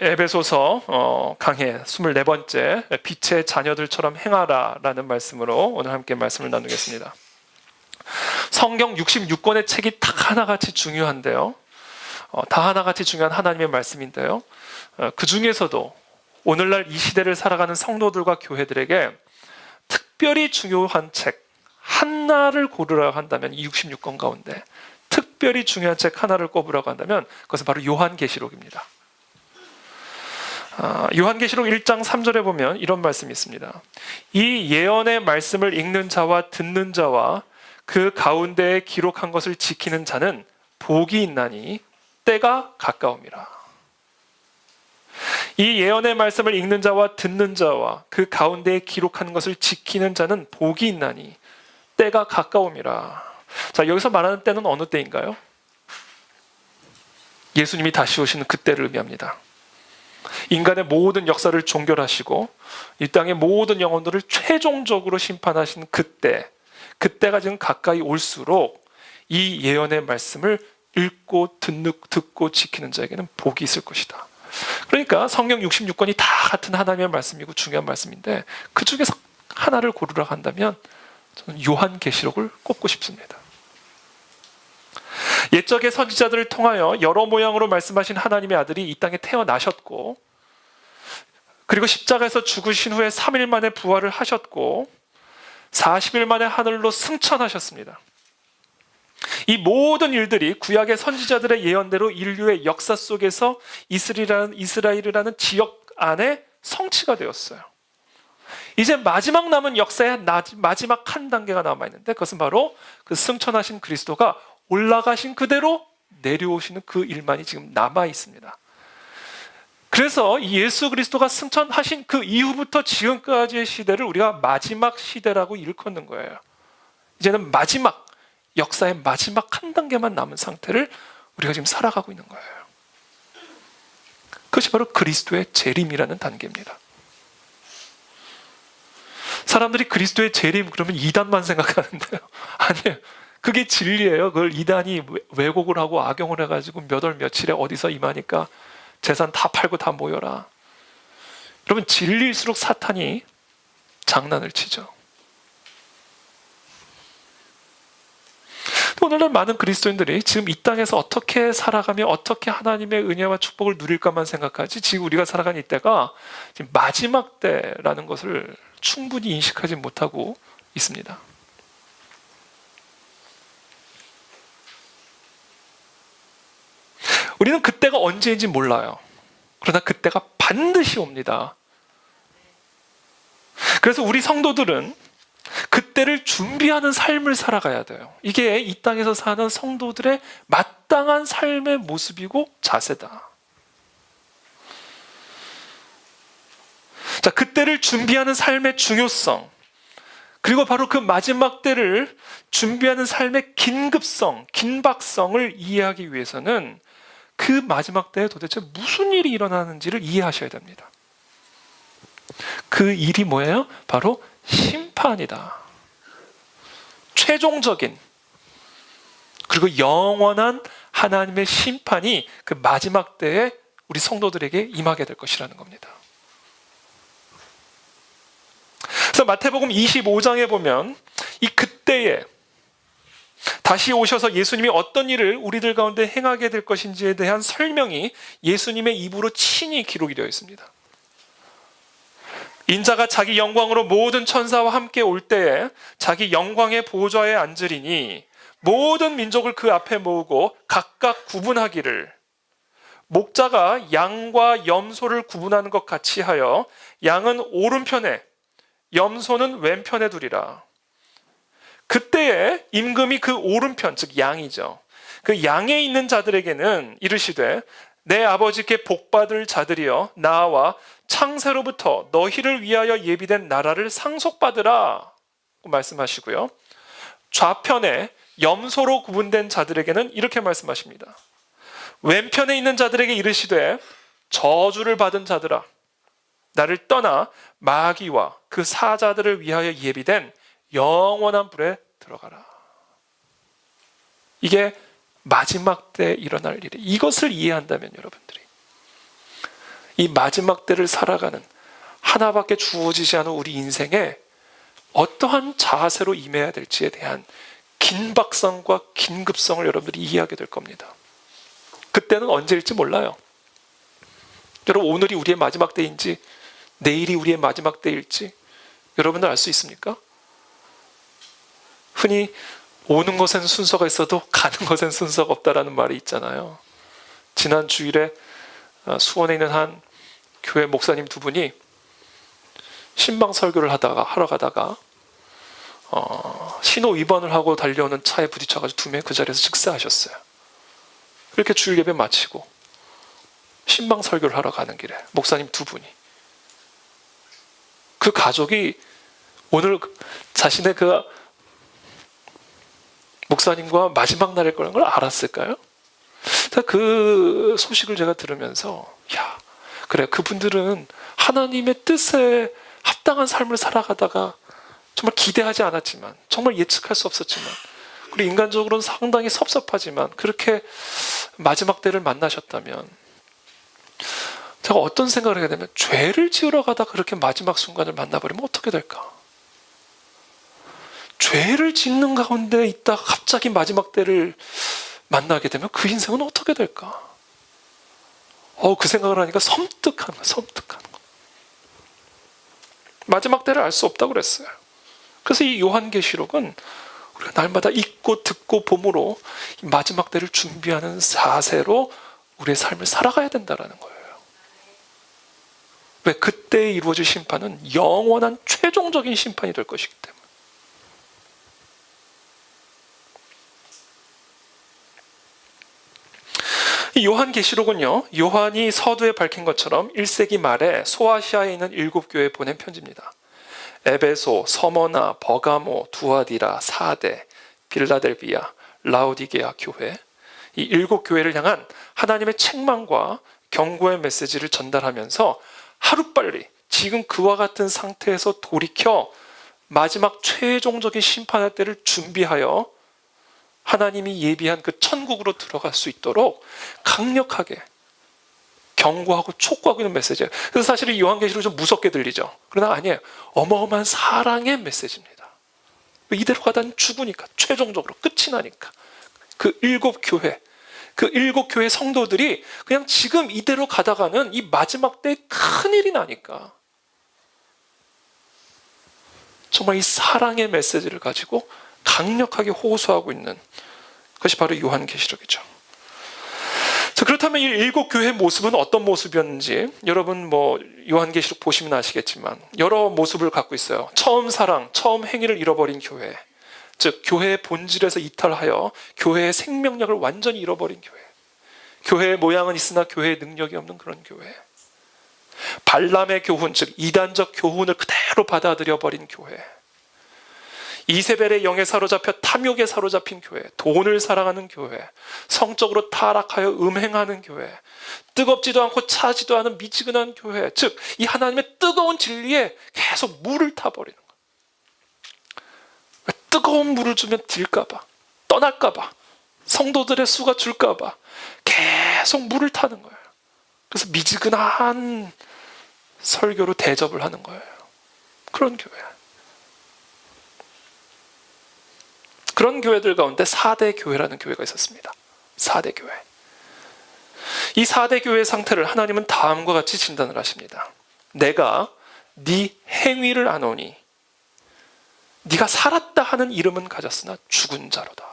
에베소서 강해 24번째 빛의 자녀들처럼 행하라 라는 말씀으로 오늘 함께 말씀을 나누겠습니다. 성경 66권의 책이 다 하나같이 중요한데요. 다 하나같이 중요한 하나님의 말씀인데요. 그 중에서도 오늘날 이 시대를 살아가는 성도들과 교회들에게 특별히 중요한 책 하나를 고르라고 한다면, 이 66권 가운데 특별히 중요한 책 하나를 꼽으라고 한다면 그것은 바로 요한계시록입니다. 요한계시록 1장 3절에 보면 이런 말씀이 있습니다. 이 예언의 말씀을 읽는 자와 듣는 자와 그 가운데에 기록한 것을 지키는 자는 복이 있나니 때가 가까움이라. 이 예언의 말씀을 읽는 자와 듣는 자와 그 가운데에 기록한 것을 지키는 자는 복이 있나니 때가 가까움이라. 자, 여기서 말하는 때는 어느 때인가요? 예수님이 다시 오시는 그때를 의미합니다. 인간의 모든 역사를 종결하시고 이 땅의 모든 영혼들을 최종적으로 심판하신 그때가 지금 가까이 올수록 이 예언의 말씀을 읽고 듣고 지키는 자에게는 복이 있을 것이다. 그러니까 성경 66권이 다 같은 하나님의 말씀이고 중요한 말씀인데 그 중에서 하나를 고르라고 한다면 저는 요한계시록을 꼽고 싶습니다. 옛적의 선지자들을 통하여 여러 모양으로 말씀하신 하나님의 아들이 이 땅에 태어나셨고, 그리고 십자가에서 죽으신 후에 3일 만에 부활을 하셨고 40일 만에 하늘로 승천하셨습니다. 이 모든 일들이 구약의 선지자들의 예언대로 인류의 역사 속에서 이스라엘이라는 지역 안에 성취가 되었어요. 이제 마지막 남은 역사의 마지막 한 단계가 남아있는데 그것은 바로 그 승천하신 그리스도가 올라가신 그대로 내려오시는 그 일만이 지금 남아있습니다. 그래서 이 예수 그리스도가 승천하신 그 이후부터 지금까지의 시대를 우리가 마지막 시대라고 일컫는 거예요. 이제는 역사의 마지막 한 단계만 남은 상태를 우리가 지금 살아가고 있는 거예요. 그것이 바로 그리스도의 재림이라는 단계입니다. 사람들이 그리스도의 재림 그러면 이단만 생각하는데요. 아니에요. 그게 진리예요. 그걸 이단이 왜곡을 하고 악용을 해가지고 몇 월 며칠에 어디서 임하니까 재산 다 팔고 다 모여라. 여러분, 진리일수록 사탄이 장난을 치죠. 오늘날 많은 그리스도인들이 지금 이 땅에서 어떻게 살아가며 어떻게 하나님의 은혜와 축복을 누릴까만 생각하지, 지금 우리가 살아가는 이때가 지금 마지막 때라는 것을 충분히 인식하지 못하고 있습니다. 우리는 그때가 언제인지 몰라요. 그러나 그때가 반드시 옵니다. 그래서 우리 성도들은 그때를 준비하는 삶을 살아가야 돼요. 이게 이 땅에서 사는 성도들의 마땅한 삶의 모습이고 자세다. 자, 그때를 준비하는 삶의 중요성, 그리고 바로 그 마지막 때를 준비하는 삶의 긴박성을 이해하기 위해서는 그 마지막 때에 도대체 무슨 일이 일어나는지를 이해하셔야 됩니다. 그 일이 뭐예요? 바로 심판이다. 최종적인 그리고 영원한 하나님의 심판이 그 마지막 때에 우리 성도들에게 임하게 될 것이라는 겁니다. 그래서 마태복음 25장에 보면 이 그때에 다시 오셔서 예수님이 어떤 일을 우리들 가운데 행하게 될 것인지에 대한 설명이 예수님의 입으로 친히 기록이 되어 있습니다. 인자가 자기 영광으로 모든 천사와 함께 올 때에 자기 영광의 보좌에 앉으리니 모든 민족을 그 앞에 모으고 각각 구분하기를, 목자가 양과 염소를 구분하는 것 같이 하여 양은 오른편에 염소는 왼편에 두리라. 그때에 임금이 그 오른편, 즉 양이죠, 그 양에 있는 자들에게는 이르시되 내 아버지께 복받을 자들이여 나와 창세로부터 너희를 위하여 예비된 나라를 상속받으라 말씀하시고요, 좌편에 염소로 구분된 자들에게는 이렇게 말씀하십니다. 왼편에 있는 자들에게 이르시되 저주를 받은 자들아 나를 떠나 마귀와 그 사자들을 위하여 예비된 영원한 불에 들어가라. 이게 마지막 때 일어날 일이에요. 이것을 이해한다면 여러분들이 이 마지막 때를 살아가는 하나밖에 주어지지 않은 우리 인생에 어떠한 자세로 임해야 될지에 대한 긴박성과 긴급성을 여러분들이 이해하게 될 겁니다. 그때는 언제일지 몰라요. 여러분, 오늘이 우리의 마지막 때인지 내일이 우리의 마지막 때일지 여러분들 알 수 있습니까? 흔히 오는 것엔 순서가 있어도 가는 것엔 순서가 없다라는 말이 있잖아요. 지난 주일에 수원에 있는 한 교회 목사님 두 분이 신방 설교를 하러 가다가 신호 위반을 하고 달려오는 차에 부딪혀가지고 두 명이 그 자리에서 즉사하셨어요. 이렇게 주일 예배 마치고 신방 설교를 하러 가는 길에 목사님 두 분이, 그 가족이 오늘 자신의 그 목사님과 마지막 날일 거라는 걸 알았을까요? 그 소식을 제가 들으면서 그래, 그분들은 하나님의 뜻에 합당한 삶을 살아가다가 정말 기대하지 않았지만, 정말 예측할 수 없었지만, 그리고 인간적으로는 상당히 섭섭하지만 그렇게 마지막 때를 만나셨다면, 제가 어떤 생각을 하게 되면, 죄를 지으러 가다가 그렇게 마지막 순간을 만나버리면 어떻게 될까? 죄를 짓는 가운데 있다가 갑자기 마지막 때를 만나게 되면 그 인생은 어떻게 될까? 그 생각을 하니까 섬뜩한 거. 마지막 때를 알 수 없다고 그랬어요. 그래서 이 요한계시록은 우리가 날마다 읽고 듣고 봄으로 마지막 때를 준비하는 자세로 우리의 삶을 살아가야 된다는 거예요. 왜? 그때 이루어질 심판은 영원한 최종적인 심판이 될 것이기 때문에. 이 요한계시록은요, 요한이 서두에 밝힌 것처럼 1세기 말에 소아시아에 있는 7교회에 보낸 편지입니다. 에베소, 서머나, 버가모, 두아디라, 사데, 빌라델비아, 라오디게아 교회, 이 7교회를 향한 하나님의 책망과 경고의 메시지를 전달하면서 하루빨리 지금 그와 같은 상태에서 돌이켜 마지막 최종적인 심판의 때를 준비하여 하나님이 예비한 그 천국으로 들어갈 수 있도록 강력하게 경고하고 촉구하고 있는 메시지예요. 그래서 사실 이 요한계시록이 좀 무섭게 들리죠. 그러나 아니에요. 어마어마한 사랑의 메시지입니다. 이대로 가다는 죽으니까, 최종적으로 끝이 나니까. 그 7교회, 그 7교회 성도들이 그냥 지금 이대로 가다가는 이 마지막 때 큰일이 나니까 정말 이 사랑의 메시지를 가지고 강력하게 호소하고 있는 것이 바로 요한계시록이죠. 자, 그렇다면 이 7교회의 모습은 어떤 모습이었는지 여러분 요한계시록 보시면 아시겠지만 여러 모습을 갖고 있어요. 처음 사랑, 처음 행위를 잃어버린 교회, 즉 교회의 본질에서 이탈하여 교회의 생명력을 완전히 잃어버린 교회, 교회의 모양은 있으나 교회의 능력이 없는 그런 교회, 발람의 교훈, 즉 이단적 교훈을 그대로 받아들여버린 교회, 이세벨의 영에 사로잡혀 탐욕에 사로잡힌 교회, 돈을 사랑하는 교회, 성적으로 타락하여 음행하는 교회, 뜨겁지도 않고 차지도 않은 미지근한 교회, 즉 이 하나님의 뜨거운 진리에 계속 물을 타버리는 거예요. 뜨거운 물을 주면 딜까봐, 떠날까봐, 성도들의 수가 줄까봐 계속 물을 타는 거예요. 그래서 미지근한 설교로 대접을 하는 거예요. 그런 교회. 그런 교회들 가운데 4대 교회라는 교회가 있었습니다. 4대 교회. 이 4대 교회의 상태를 하나님은 다음과 같이 진단을 하십니다. 내가 네 행위를 아노니 네가 살았다 하는 이름은 가졌으나 죽은 자로다.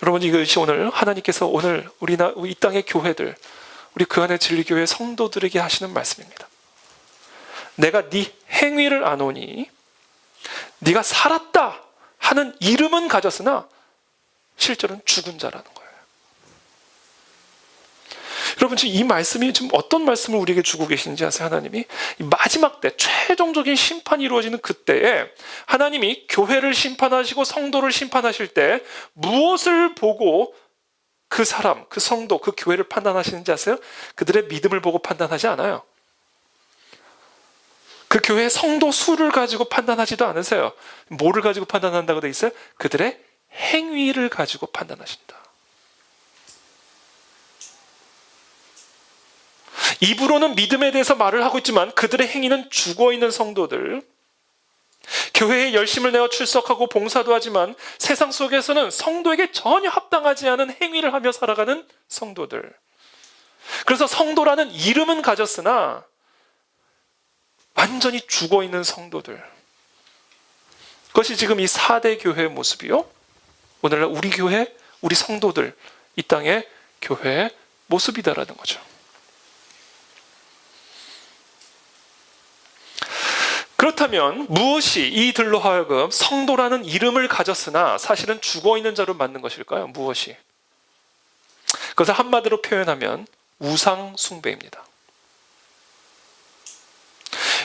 여러분, 이것이 오늘 하나님께서 오늘 이 땅의 교회들, 우리 그 안에 진리교회 성도들에게 하시는 말씀입니다. 내가 네 행위를 아노니 네가 살았다 하는 이름은 가졌으나 실제로는 죽은 자라는 거예요. 여러분, 지금 이 말씀이 지금 어떤 말씀을 우리에게 주고 계신지 아세요? 하나님이 마지막 때 최종적인 심판이 이루어지는 그때에 하나님이 교회를 심판하시고 성도를 심판하실 때 무엇을 보고 그 사람, 그 성도, 그 교회를 판단하시는지 아세요? 그들의 믿음을 보고 판단하지 않아요. 그 교회의 성도 수를 가지고 판단하지도 않으세요. 뭐를 가지고 판단한다고 돼 있어요? 그들의 행위를 가지고 판단하신다. 입으로는 믿음에 대해서 말을 하고 있지만 그들의 행위는 죽어있는 성도들, 교회에 열심을 내어 출석하고 봉사도 하지만 세상 속에서는 성도에게 전혀 합당하지 않은 행위를 하며 살아가는 성도들. 그래서 성도라는 이름은 가졌으나 완전히 죽어있는 성도들. 그것이 지금 이 4대 교회의 모습이요, 오늘날 우리 교회, 우리 성도들, 이 땅의 교회의 모습이다라는 거죠. 그렇다면 무엇이 이들로 하여금 성도라는 이름을 가졌으나 사실은 죽어있는 자로 만든 것일까요? 무엇이? 그것을 한마디로 표현하면 우상 숭배입니다.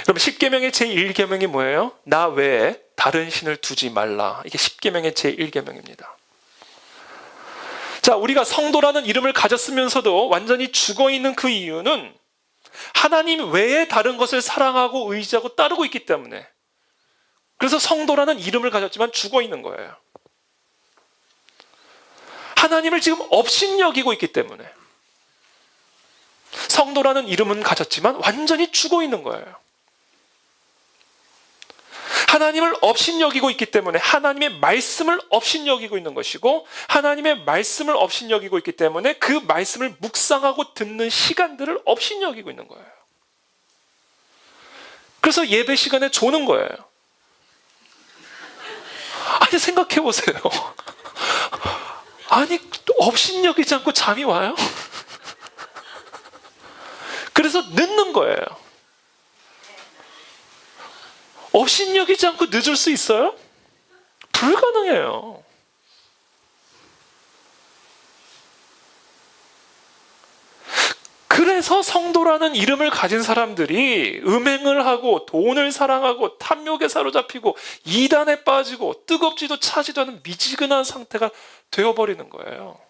그럼 10계명의 제1계명이 뭐예요? 나 외에 다른 신을 두지 말라. 이게 10계명의 제1계명입니다. 자, 우리가 성도라는 이름을 가졌으면서도 완전히 죽어있는 그 이유는 하나님 외에 다른 것을 사랑하고 의지하고 따르고 있기 때문에, 그래서 성도라는 이름을 가졌지만 죽어있는 거예요. 하나님을 지금 업신여기고 있기 때문에 성도라는 이름은 가졌지만 완전히 죽어있는 거예요. 하나님을 업신여기고 있기 때문에 하나님의 말씀을 업신여기고 있는 것이고, 하나님의 말씀을 업신여기고 있기 때문에 그 말씀을 묵상하고 듣는 시간들을 업신여기고 있는 거예요. 그래서 예배 시간에 조는 거예요. 아니, 생각해 보세요. 아니, 업신여기지 않고 잠이 와요? 그래서 늦는 거예요. 업신여기지 않고 늦을 수 있어요? 불가능해요. 그래서 성도라는 이름을 가진 사람들이 음행을 하고 돈을 사랑하고 탐욕에 사로잡히고 이단에 빠지고 뜨겁지도 차지도 않은 미지근한 상태가 되어버리는 거예요.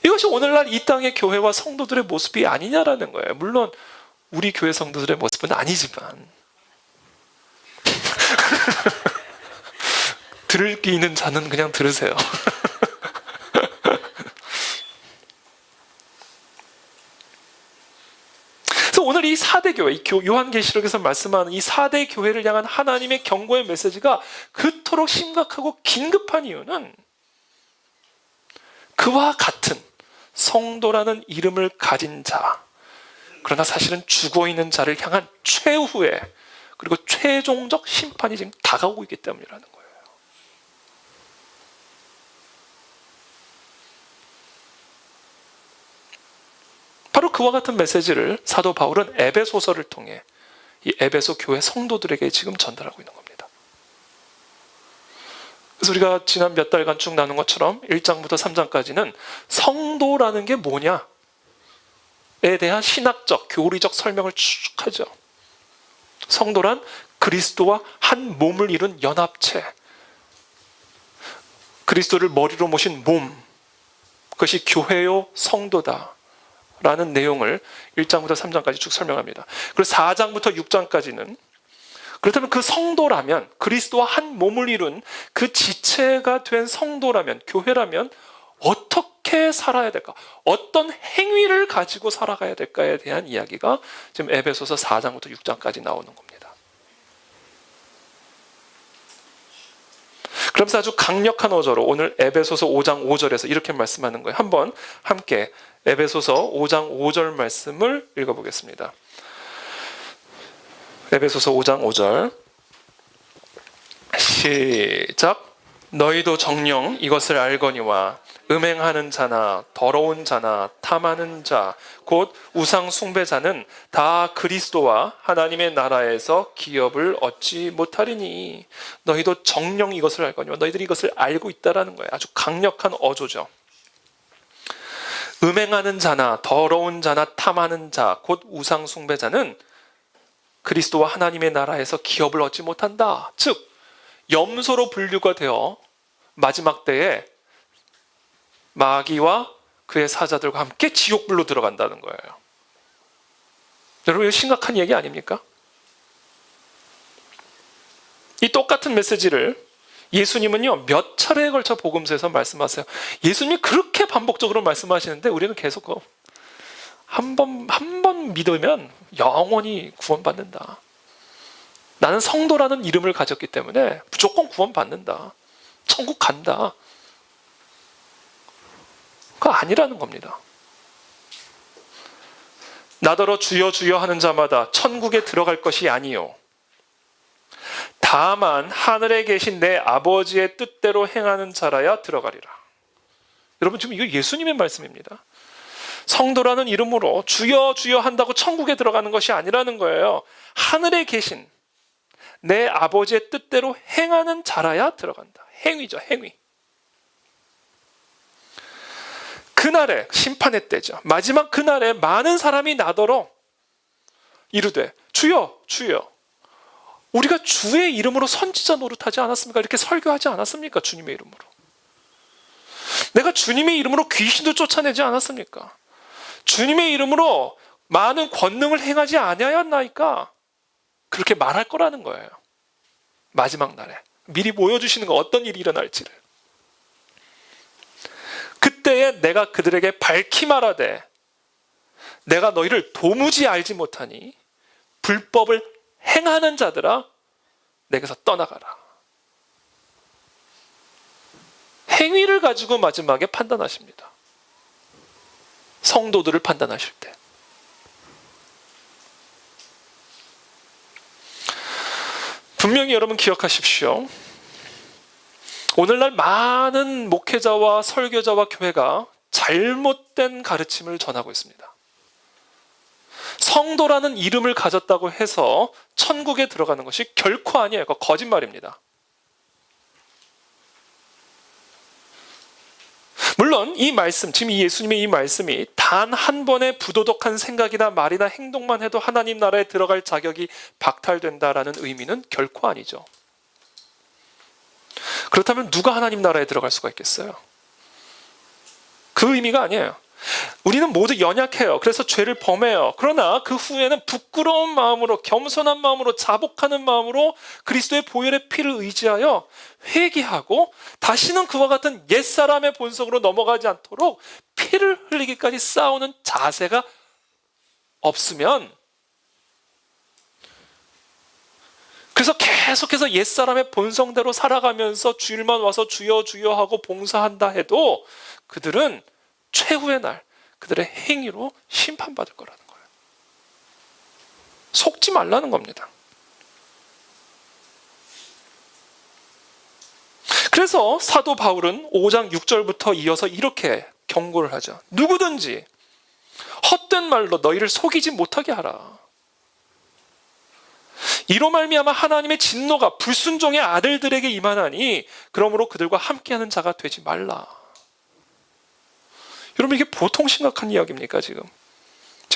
이것이 오늘날 이 땅의 교회와 성도들의 모습이 아니냐라는 거예요. 물론 우리 교회 성도들의 모습은 아니지만 들을 게 있는 자는 그냥 들으세요. 그래서 오늘 이 4대 교회, 요한계시록에서 말씀하는 이 4대 교회를 향한 하나님의 경고의 메시지가 그토록 심각하고 긴급한 이유는 그와 같은 성도라는 이름을 가진 자, 그러나 사실은 죽어있는 자를 향한 최후의 그리고 최종적 심판이 지금 다가오고 있기 때문이라는 거예요. 바로 그와 같은 메시지를 사도 바울은 에베소서를 통해 이 에베소 교회 성도들에게 지금 전달하고 있는 겁니다. 그래서 우리가 지난 몇 달간 쭉 나눈 것처럼 1장부터 3장까지는 성도라는 게 뭐냐에 대한 신학적, 교리적 설명을 쭉 하죠. 성도란 그리스도와 한 몸을 이룬 연합체, 그리스도를 머리로 모신 몸, 그것이 교회요 성도다 라는 내용을 1장부터 3장까지 쭉 설명합니다. 그리고 4장부터 6장까지는 그렇다면 그 성도라면, 그리스도와 한 몸을 이룬 그 지체가 된 성도라면, 교회라면 어떻게 살아야 될까? 어떤 행위를 가지고 살아가야 될까에 대한 이야기가 지금 에베소서 4장부터 6장까지 나오는 겁니다. 그러면서 아주 강력한 어조로 오늘 에베소서 5장 5절에서 이렇게 말씀하는 거예요. 한번 함께 에베소서 5장 5절 말씀을 읽어보겠습니다. 에베소서 5장 5절 시작. 너희도 정녕 이것을 알거니와 음행하는 자나 더러운 자나 탐하는 자 곧 우상 숭배자는 다 그리스도와 하나님의 나라에서 기업을 얻지 못하리니 너희도 정녕 이것을 알거니와 너희들이 이것을 알고 있다라는 거예요. 아주 강력한 어조죠. 음행하는 자나 더러운 자나 탐하는 자 곧 우상 숭배자는 그리스도와 하나님의 나라에서 기업을 얻지 못한다. 즉 염소로 분류가 되어 마지막 때에 마귀와 그의 사자들과 함께 지옥불로 들어간다는 거예요. 여러분, 이거 심각한 얘기 아닙니까? 이 똑같은 메시지를 예수님은요, 몇 차례에 걸쳐 복음서에서 말씀하세요. 예수님이 그렇게 반복적으로 말씀하시는데 우리는 계속 한 번 믿으면 영원히 구원받는다. 나는 성도라는 이름을 가졌기 때문에 무조건 구원받는다. 천국 간다. 그거 아니라는 겁니다. 나더러 주여 주여 하는 자마다 천국에 들어갈 것이 아니요 다만 하늘에 계신 내 아버지의 뜻대로 행하는 자라야 들어가리라. 여러분, 지금 이거 예수님의 말씀입니다. 성도라는 이름으로 주여 주여 한다고 천국에 들어가는 것이 아니라는 거예요. 하늘에 계신 내 아버지의 뜻대로 행하는 자라야 들어간다. 행위죠, 행위. 그날에, 심판의 때죠. 마지막 그날에 많은 사람이 나더러 이르되 주여 주여 우리가 주의 이름으로 선지자 노릇하지 않았습니까? 이렇게 설교하지 않았습니까? 주님의 이름으로. 내가 주님의 이름으로 귀신도 쫓아내지 않았습니까? 주님의 이름으로 많은 권능을 행하지 아니하였나이까? 그렇게 말할 거라는 거예요. 마지막 날에 미리 보여주시는 거, 어떤 일이 일어날지를. 그때에 내가 그들에게 밝히 말하되 내가 너희를 도무지 알지 못하니 불법을 행하는 자들아 내게서 떠나가라. 행위를 가지고 마지막에 판단하십니다. 성도들을 판단하실 때. 분명히 여러분 기억하십시오. 오늘날 많은 목회자와 설교자와 교회가 잘못된 가르침을 전하고 있습니다. 성도라는 이름을 가졌다고 해서 천국에 들어가는 것이 결코 아니에요. 그거 거짓말입니다. 물론 이 말씀, 지금 이 예수님의 이 말씀이 단 한 번의 부도덕한 생각이나 말이나 행동만 해도 하나님 나라에 들어갈 자격이 박탈된다라는 의미는 결코 아니죠. 그렇다면 누가 하나님 나라에 들어갈 수가 있겠어요? 그 의미가 아니에요. 우리는 모두 연약해요. 그래서 죄를 범해요. 그러나 그 후에는 부끄러운 마음으로, 겸손한 마음으로, 자복하는 마음으로 그리스도의 보혈의 피를 의지하여 회개하고 다시는 그와 같은 옛사람의 본성으로 넘어가지 않도록 피를 흘리기까지 싸우는 자세가 없으면, 그래서 계속해서 옛사람의 본성대로 살아가면서 주일만 와서 주여 주여 하고 봉사한다 해도 그들은 최후의 날 그들의 행위로 심판받을 거라는 거예요. 속지 말라는 겁니다. 그래서 사도 바울은 5장 6절부터 이어서 이렇게 경고를 하죠. 누구든지 헛된 말로 너희를 속이지 못하게 하라. 이로 말미암아 하나님의 진노가 불순종의 아들들에게 임하나니 그러므로 그들과 함께하는 자가 되지 말라. 여러분, 이게 보통 심각한 이야기입니까? 지금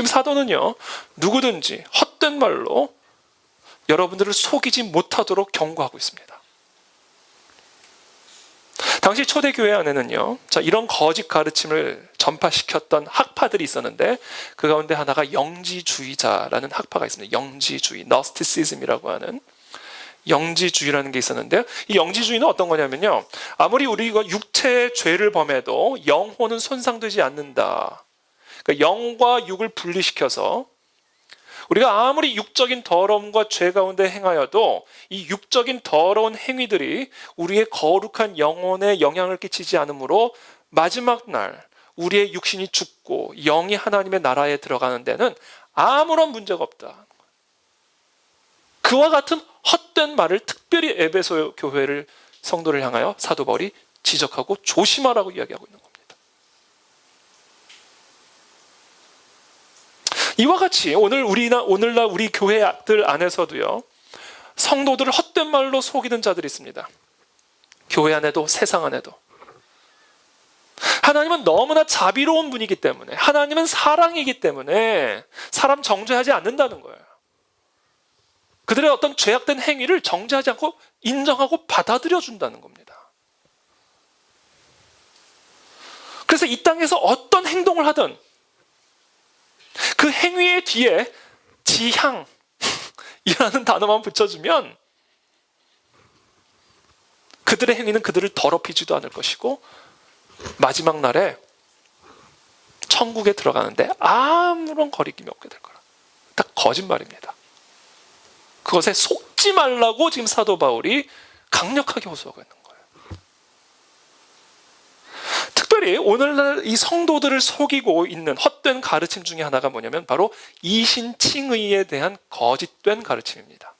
사도는요, 누구든지 헛된 말로 여러분들을 속이지 못하도록 경고하고 있습니다. 당시 초대교회 안에는요, 이런 거짓 가르침을 전파시켰던 학파들이 있었는데 그 가운데 하나가 영지주의자라는 학파가 있습니다. 영지주의, 너스티시즘이라고 하는 영지주의라는 게 있었는데요. 이 영지주의는 어떤 거냐면요, 아무리 우리가 육체의 죄를 범해도 영혼은 손상되지 않는다. 그러니까 영과 육을 분리시켜서 우리가 아무리 육적인 더러움과 죄 가운데 행하여도 이 육적인 더러운 행위들이 우리의 거룩한 영혼에 영향을 끼치지 않으므로 마지막 날 우리의 육신이 죽고 영이 하나님의 나라에 들어가는 데는 아무런 문제가 없다. 그와 같은 헛된 말을 특별히 에베소 교회를, 성도를 향하여 사도 바울이 지적하고 조심하라고 이야기하고 있는 겁니다. 이와 같이 오늘날 우리 교회들 안에서도요, 성도들을 헛된 말로 속이는 자들이 있습니다. 교회 안에도 세상 안에도. 하나님은 너무나 자비로운 분이기 때문에, 하나님은 사랑이기 때문에 사람 정죄하지 않는다는 거예요. 그들의 어떤 죄악된 행위를 정죄하지 않고 인정하고 받아들여 준다는 겁니다. 그래서 이 땅에서 어떤 행동을 하든 그 행위의 뒤에 지향이라는 단어만 붙여주면 그들의 행위는 그들을 더럽히지도 않을 것이고 마지막 날에 천국에 들어가는데 아무런 거리낌이 없게 될 거라. 다 거짓말입니다. 그것에 속지 말라고 지금 사도 바울이 강력하게 호소하고 있는 거예요. 특별히 오늘날 이 성도들을 속이고 있는 헛된 가르침 중에 하나가 뭐냐면 바로 이신칭의에 대한 거짓된 가르침입니다.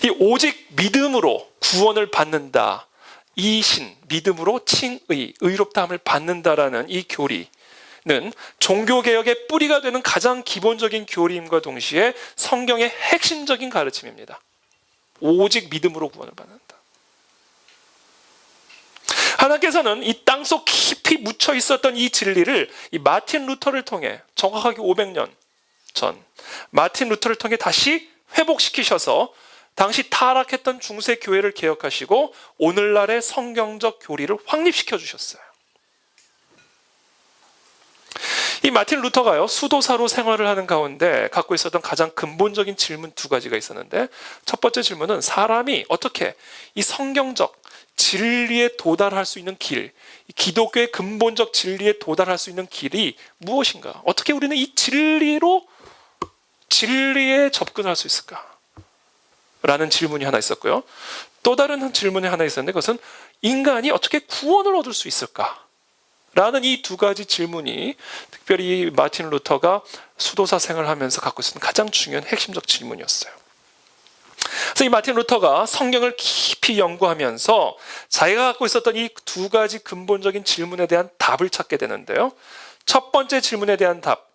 이 오직 믿음으로 구원을 받는다, 이신, 믿음으로 칭의, 의롭다함을 받는다라는 이 교리는 종교개혁의 뿌리가 되는 가장 기본적인 교리임과 동시에 성경의 핵심적인 가르침입니다. 오직 믿음으로 구원을 받는다. 하나님께서는 이 땅속 깊이 묻혀 있었던 이 진리를 이 마틴 루터를 통해 정확하게 500년 전 마틴 루터를 통해 다시 회복시키셔서 당시 타락했던 중세 교회를 개혁하시고 오늘날의 성경적 교리를 확립시켜 주셨어요. 이 마틴 루터가요, 수도사로 생활을 하는 가운데 갖고 있었던 가장 근본적인 질문 두 가지가 있었는데, 첫 번째 질문은 사람이 어떻게 이 성경적 진리에 도달할 수 있는 길, 기독교의 근본적 진리에 도달할 수 있는 길이 무엇인가? 어떻게 우리는 이 진리에 접근할 수 있을까? 라는 질문이 하나 있었고요. 또 다른 질문이 하나 있었는데 그것은 인간이 어떻게 구원을 얻을 수 있을까? 라는 이 두 가지 질문이 특별히 마틴 루터가 수도사 생활을 하면서 갖고 있었던 가장 중요한 핵심적 질문이었어요. 그래서 이 마틴 루터가 성경을 깊이 연구하면서 자기가 갖고 있었던 이 두 가지 근본적인 질문에 대한 답을 찾게 되는데요. 첫 번째 질문에 대한 답,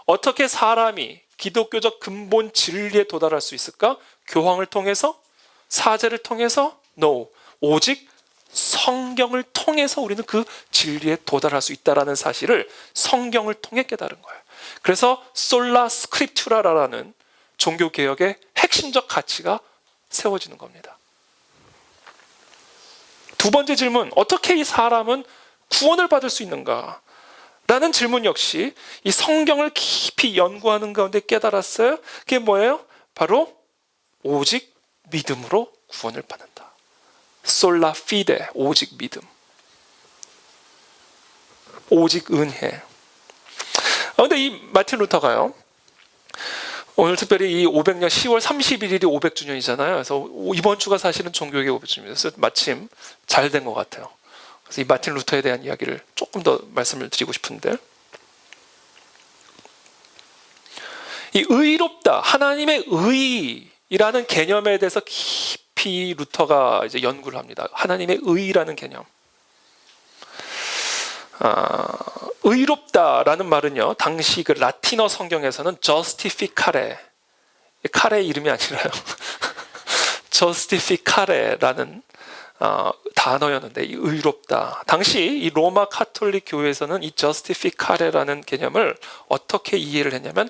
어떻게 사람이 기독교적 근본 진리에 도달할 수 있을까? 교황을 통해서? 사제를 통해서? No. 오직 성경을 통해서 우리는 그 진리에 도달할 수 있다는 사실을 성경을 통해 깨달은 거예요. 그래서 솔라 스크립투라라는 종교개혁의 핵심적 가치가 세워지는 겁니다. 두 번째 질문, 어떻게 이 사람은 구원을 받을 수 있는가? 라는 질문 역시 이 성경을 깊이 연구하는 가운데 깨달았어요. 그게 뭐예요? 바로 오직 믿음으로 구원을 받는다. 솔라 피데, 오직 믿음. 오직 은혜. 그런데 이 마틴 루터가요, 오늘 특별히 이 500년 10월 31일이 500주년이잖아요. 그래서 이번 주가 사실은 종교개혁 500주년이에요. 그래서 마침 잘 된 것 같아요. 그래서 이 마틴 루터에 대한 이야기를 조금 더 말씀을 드리고 싶은데, 이 의롭다, 하나님의 의라는 개념에 대해서 깊이 루터가 이제 연구를 합니다. 하나님의 의라는 개념. 의롭다라는 말은요, 당시 그 라틴어 성경에서는 justificare, 카레 이름이 아니라요. justificare라는 단어였는데, 이 의롭다. 당시 이 로마 카톨릭 교회에서는 이 justificare라는 개념을 어떻게 이해를 했냐면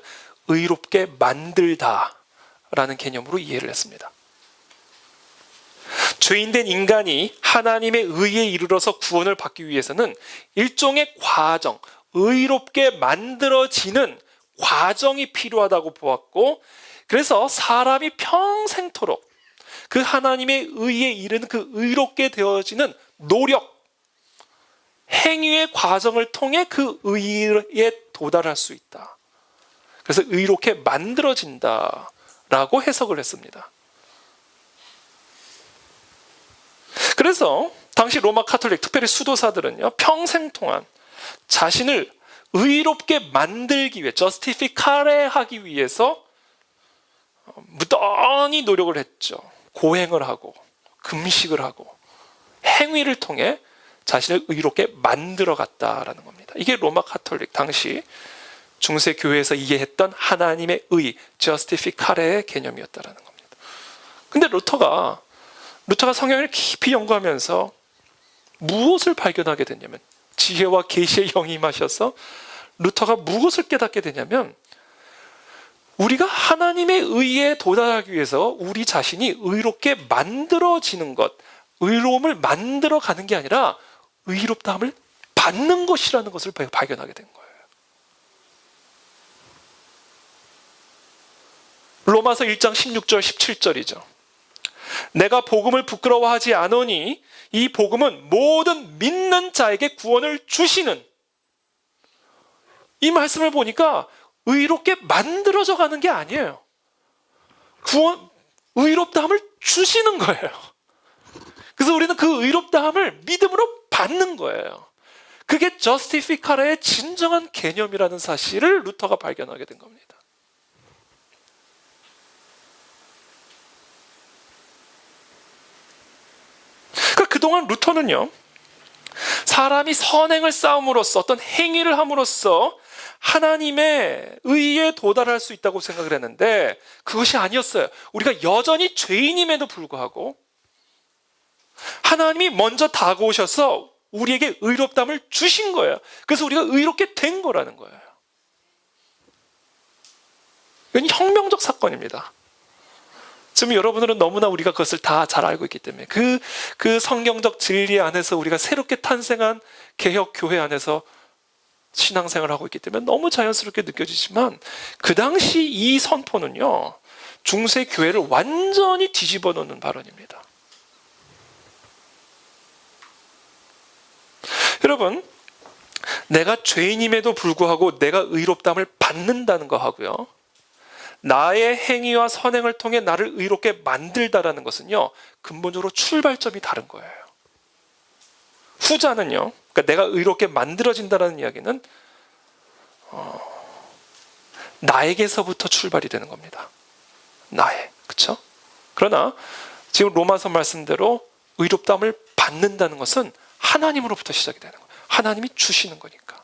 의롭게 만들다라는 개념으로 이해를 했습니다. 죄인된 인간이 하나님의 의에 이르러서 구원을 받기 위해서는 일종의 과정, 의롭게 만들어지는 과정이 필요하다고 보았고, 그래서 사람이 평생토록 그 하나님의 의에 이르는 그 의롭게 되어지는 노력, 행위의 과정을 통해 그 의에 도달할 수 있다. 그래서 의롭게 만들어진다라고 해석을 했습니다. 그래서 당시 로마 카톨릭, 특별히 수도사들은요, 평생 동안 자신을 의롭게 만들기 위해, 저스티피카레 하기 위해서 무던히 노력을 했죠. 고행을 하고 금식을 하고 행위를 통해 자신을 의롭게 만들어 갔다라는 겁니다. 이게 로마 카톨릭 당시 중세 교회에서 이해했던 하나님의 의, 저스티피카레의 개념이었다라는 겁니다. 근데 루터가 성경을 깊이 연구하면서 무엇을 발견하게 됐냐면, 지혜와 계시의 영이 임하셔서 루터가 무엇을 깨닫게 되냐면, 우리가 하나님의 의에 도달하기 위해서 우리 자신이 의롭게 만들어지는 것, 의로움을 만들어가는 게 아니라 의롭다함을 받는 것이라는 것을 발견하게 된 거예요. 로마서 1장 16절 17절이죠. 내가 복음을 부끄러워하지 않으니 이 복음은 모든 믿는 자에게 구원을 주시는, 이 말씀을 보니까 의롭게 만들어져 가는 게 아니에요. 의롭다함을 주시는 거예요. 그래서 우리는 그 의롭다함을 믿음으로 받는 거예요. 그게 저스티피카라의 진정한 개념이라는 사실을 루터가 발견하게 된 겁니다. 그러니까 그동안 루터는요, 사람이 선행을 쌓음으로써, 어떤 행위를 함으로써 하나님의 의에 도달할 수 있다고 생각을 했는데 그것이 아니었어요. 우리가 여전히 죄인임에도 불구하고 하나님이 먼저 다가오셔서 우리에게 의롭다함을 주신 거예요. 그래서 우리가 의롭게 된 거라는 거예요. 이건 혁명적 사건입니다. 지금 여러분들은 너무나 우리가 그것을 다 잘 알고 있기 때문에 그 성경적 진리 안에서 우리가 새롭게 탄생한 개혁교회 안에서 신앙생활을 하고 있기 때문에 너무 자연스럽게 느껴지지만 그 당시 이 선포는요, 중세 교회를 완전히 뒤집어 놓는 발언입니다. 여러분, 내가 죄인임에도 불구하고 내가 의롭다함을 받는다는 거 하고요, 나의 행위와 선행을 통해 나를 의롭게 만들다라는 것은요, 근본적으로 출발점이 다른 거예요. 후자는요, 그러니까 내가 의롭게 만들어진다는 이야기는 나에게서부터 출발이 되는 겁니다. 그렇죠? 그러나 지금 로마서 말씀대로 의롭다함을 받는다는 것은 하나님으로부터 시작이 되는 거예요. 하나님이 주시는 거니까.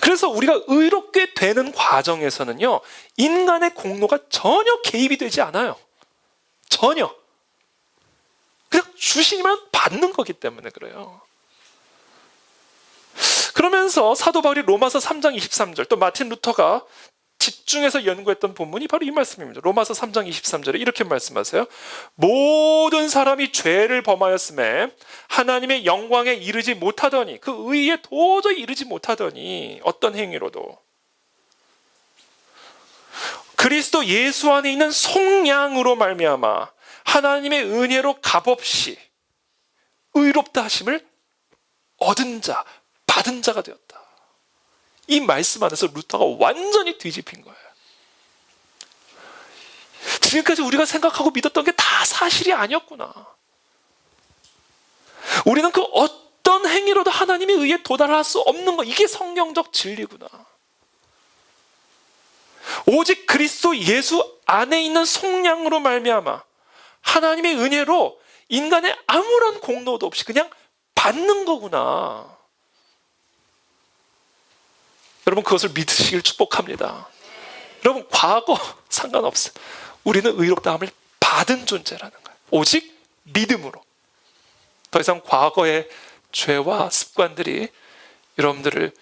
그래서 우리가 의롭게 되는 과정에서는요, 인간의 공로가 전혀 개입이 되지 않아요. 전혀. 그냥 주시면 받는 거기 때문에 그래요. 그러면서 사도 바울이 로마서 3장 23절, 또 마틴 루터가 집중해서 연구했던 본문이 바로 이 말씀입니다. 로마서 3장 23절에 이렇게 말씀하세요. 모든 사람이 죄를 범하였음에 하나님의 영광에 이르지 못하더니, 그 의에 도저히 이르지 못하더니, 어떤 행위로도 그리스도 예수 안에 있는 속량으로 말미암아 하나님의 은혜로 값없이 의롭다 하심을 얻은 자, 받은 자가 되었다. 이 말씀 안에서 루터가 완전히 뒤집힌 거예요. 지금까지 우리가 생각하고 믿었던 게 다 사실이 아니었구나. 우리는 그 어떤 행위로도 하나님의 의에 도달할 수 없는 거, 이게 성경적 진리구나. 오직 그리스도 예수 안에 있는 속량으로 말미암아 하나님의 은혜로 인간의 아무런 공로도 없이 그냥 받는 거구나. 여러분, 그것을 믿으시길 축복합니다. 여러분, 과거 상관없어요. 우리는 의롭다함을 받은 존재라는 거예요. 오직 믿음으로. 더 이상 과거의 죄와 습관들이 여러분들을